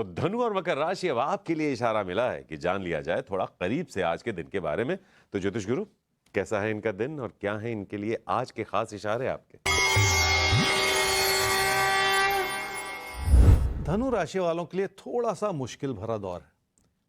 धनु और मकर राशि, अब आपके लिए इशारा मिला है कि जान लिया जाए थोड़ा करीब से आज के दिन के बारे में। तो ज्योतिष गुरु, कैसा है इनका दिन और क्या है इनके लिए आज के खास इशारे आपके? धनु राशि वालों के लिए थोड़ा सा मुश्किल भरा दौर है।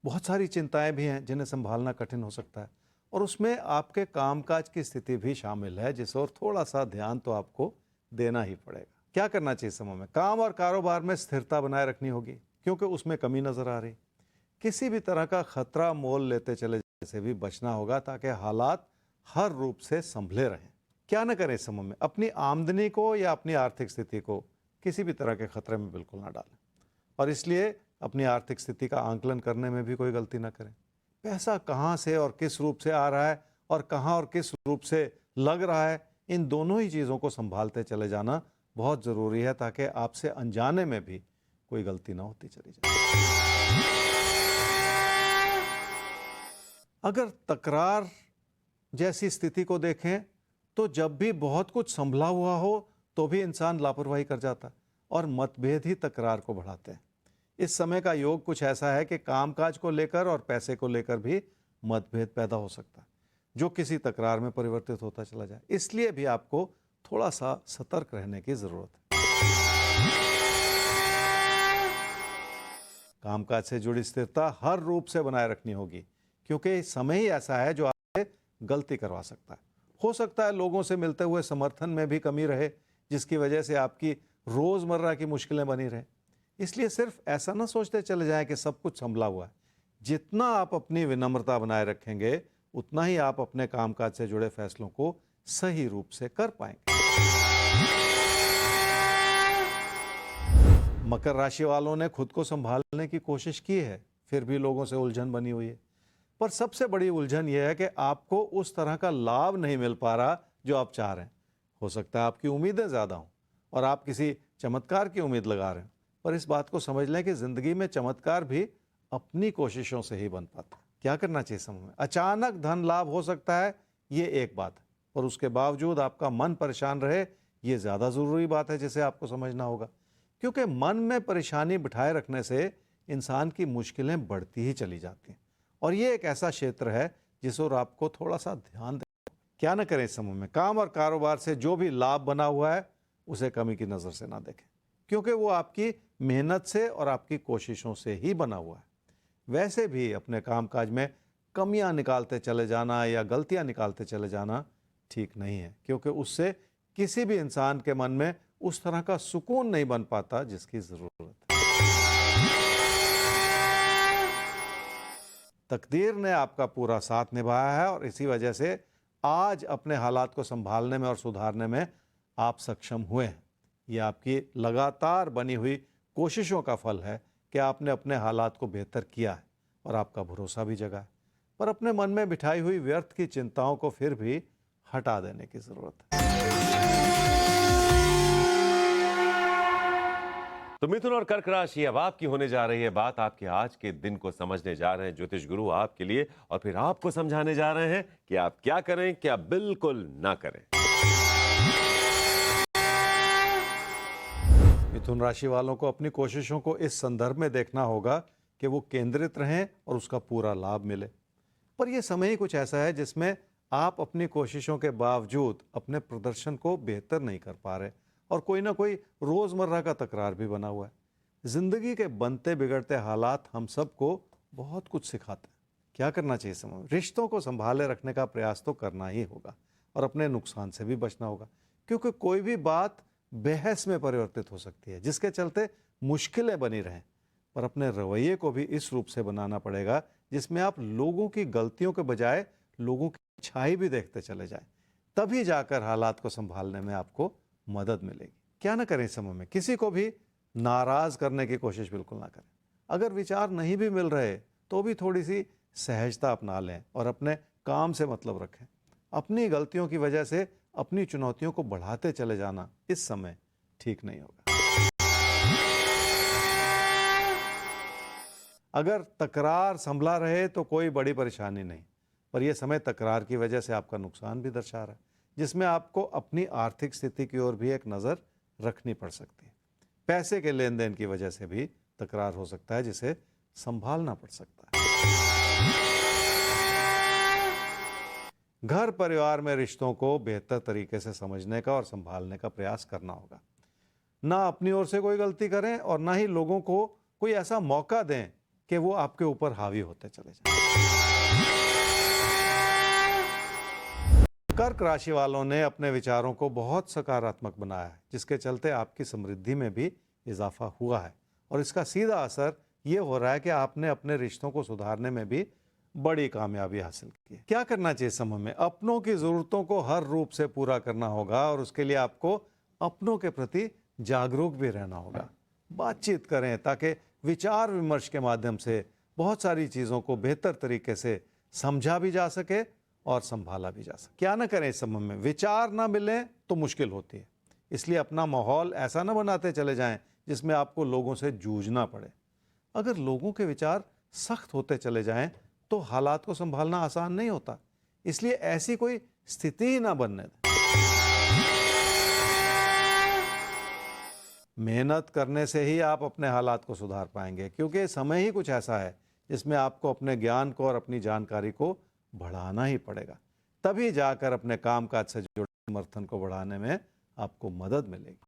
बहुत सारी चिंताएं भी हैं जिन्हें संभालना कठिन हो सकता है, और उसमें आपके कामकाज की स्थिति भी शामिल है, जिस ओर थोड़ा सा ध्यान तो आपको देना ही पड़ेगा। क्या करना चाहिए समय में? काम और कारोबार में स्थिरता बनाए रखनी होगी, क्योंकि उसमें कमी नजर आ रही। किसी भी तरह का खतरा मोल लेते चले जाने से भी बचना होगा, ताकि हालात हर रूप से संभले रहें। क्या न करें इस समय में? अपनी आमदनी को या अपनी आर्थिक स्थिति को किसी भी तरह के खतरे में बिल्कुल ना डालें, और इसलिए अपनी आर्थिक स्थिति का आंकलन करने में भी कोई गलती ना करें। पैसा कहाँ से और किस रूप से आ रहा है और कहाँ और किस रूप से लग रहा है, इन दोनों ही चीज़ों को संभालते चले जाना बहुत ज़रूरी है, ताकि आपसे अनजाने में भी कोई गलती ना होती चली जाए। अगर तकरार जैसी स्थिति को देखें तो जब भी बहुत कुछ संभला हुआ हो तो भी इंसान लापरवाही कर जाता है, और मतभेद ही तकरार को बढ़ाते हैं। इस समय का योग कुछ ऐसा है कि कामकाज को लेकर और पैसे को लेकर भी मतभेद पैदा हो सकता है, जो किसी तकरार में परिवर्तित होता चला जाए। इसलिए भी आपको थोड़ा सा सतर्क रहने की जरूरत है। कामकाज से जुड़ी स्थिरता हर रूप से बनाए रखनी होगी, क्योंकि समय ही ऐसा है जो आपसे गलती करवा सकता है। हो सकता है लोगों से मिलते हुए समर्थन में भी कमी रहे, जिसकी वजह से आपकी रोजमर्रा की मुश्किलें बनी रहे। इसलिए सिर्फ ऐसा ना सोचते चले जाएं कि सब कुछ संभला हुआ है। जितना आप अपनी विनम्रता बनाए रखेंगे, उतना ही आप अपने कामकाज से जुड़े फैसलों को सही रूप से कर पाएंगे। मकर राशि वालों ने खुद को संभालने की कोशिश की है, फिर भी लोगों से उलझन बनी हुई है। पर सबसे बड़ी उलझन यह है कि आपको उस तरह का लाभ नहीं मिल पा रहा जो आप चाह रहे हैं। हो सकता है आपकी उम्मीदें ज़्यादा हों और आप किसी चमत्कार की उम्मीद लगा रहे हैं, पर इस बात को समझ लें कि ज़िंदगी में चमत्कार भी अपनी कोशिशों से ही बन पाता है। क्या करना चाहिए समय में? अचानक धन लाभ हो सकता है, ये एक बात है, पर उसके बावजूद आपका मन परेशान रहे, ये ज़्यादा ज़रूरी बात है जिसे आपको समझना होगा। क्योंकि मन में परेशानी बिठाए रखने से इंसान की मुश्किलें बढ़ती ही चली जाती हैं, और ये एक ऐसा क्षेत्र है जिस ओर आपको थोड़ा सा ध्यान दें। क्या न करें इस समय में? काम और कारोबार से जो भी लाभ बना हुआ है उसे कमी की नज़र से ना देखें, क्योंकि वो आपकी मेहनत से और आपकी कोशिशों से ही बना हुआ है। वैसे भी अपने कामकाज में कमियां निकालते चले जाना या गलतियां निकालते चले जाना ठीक नहीं है, क्योंकि उससे किसी भी इंसान के मन में उस तरह का सुकून नहीं बन पाता जिसकी ज़रूरत है। तकदीर ने आपका पूरा साथ निभाया है, और इसी वजह से आज अपने हालात को संभालने में और सुधारने में आप सक्षम हुए हैं। ये आपकी लगातार बनी हुई कोशिशों का फल है कि आपने अपने हालात को बेहतर किया है और आपका भरोसा भी जगा है। पर अपने मन में बिठाई हुई व्यर्थ की चिंताओं को फिर भी हटा देने की ज़रूरत है। तो मिथुन और कर्क राशि, अब आपकी होने जा रही है बात। आपके आज के दिन को समझने जा रहे हैं ज्योतिष गुरु आपके लिए, और फिर आपको समझाने जा रहे हैं कि आप क्या करें, क्या बिल्कुल ना करें। मिथुन राशि वालों को अपनी कोशिशों को इस संदर्भ में देखना होगा कि वो केंद्रित रहें और उसका पूरा लाभ मिले। पर यह समय ही कुछ ऐसा है जिसमें आप अपनी कोशिशों के बावजूद अपने प्रदर्शन को बेहतर नहीं कर पा रहे, और कोई ना कोई रोज़मर्रा का तकरार भी बना हुआ है। ज़िंदगी के बनते बिगड़ते हालात हम सबको बहुत कुछ सिखाते हैं। क्या करना चाहिए समय में? रिश्तों को संभाले रखने का प्रयास तो करना ही होगा, और अपने नुकसान से भी बचना होगा, क्योंकि कोई भी बात बहस में परिवर्तित हो सकती है, जिसके चलते मुश्किलें बनी रहें। पर अपने रवैये को भी इस रूप से बनाना पड़ेगा जिसमें आप लोगों की गलतियों के बजाय लोगों की अच्छाई भी देखते चले जाएं। तभी जाकर हालात को संभालने में आपको मदद मिलेगी। क्या ना करें इस समय में? किसी को भी नाराज करने की कोशिश बिल्कुल ना करें। अगर विचार नहीं भी मिल रहे तो भी थोड़ी सी सहजता अपना लें और अपने काम से मतलब रखें। अपनी गलतियों की वजह से अपनी चुनौतियों को बढ़ाते चले जाना इस समय ठीक नहीं होगा। अगर तकरार संभला रहे तो कोई बड़ी परेशानी नहीं, पर यह समय तकरार की वजह से आपका नुकसान भी दर्शा रहा है, जिसमें आपको अपनी आर्थिक स्थिति की ओर भी एक नज़र रखनी पड़ सकती है। पैसे के लेन देन की वजह से भी तकरार हो सकता है जिसे संभालना पड़ सकता है। घर परिवार में रिश्तों को बेहतर तरीके से समझने का और संभालने का प्रयास करना होगा। ना अपनी ओर से कोई गलती करें और ना ही लोगों को कोई ऐसा मौका दें कि वो आपके ऊपर हावी होते चले जाएं। कर्क राशि वालों ने अपने विचारों को बहुत सकारात्मक बनाया है, जिसके चलते आपकी समृद्धि में भी इजाफा हुआ है और इसका सीधा असर ये हो रहा है कि आपने अपने रिश्तों को सुधारने में भी बड़ी कामयाबी हासिल की है। क्या करना चाहिए समय में? अपनों की जरूरतों को हर रूप से पूरा करना होगा और उसके लिए आपको अपनों के प्रति जागरूक भी रहना होगा। बातचीत करें ताकि विचार विमर्श के माध्यम से बहुत सारी चीज़ों को बेहतर तरीके से समझा भी जा सके और संभाला भी जा सके। क्या ना करें इस समय में? विचार ना मिलें तो मुश्किल होती है, इसलिए अपना माहौल ऐसा ना बनाते चले जाएं जिसमें आपको लोगों से जूझना पड़े। अगर लोगों के विचार सख्त होते चले जाएं तो हालात को संभालना आसान नहीं होता, इसलिए ऐसी कोई स्थिति ही ना बनने दें। मेहनत करने से ही आप अपने हालात को सुधार पाएंगे, क्योंकि समय ही कुछ ऐसा है जिसमें आपको अपने ज्ञान को और अपनी जानकारी को बढ़ाना ही पड़ेगा। तभी जाकर अपने कामकाज से जुड़े समर्थन को बढ़ाने में आपको मदद मिलेगी।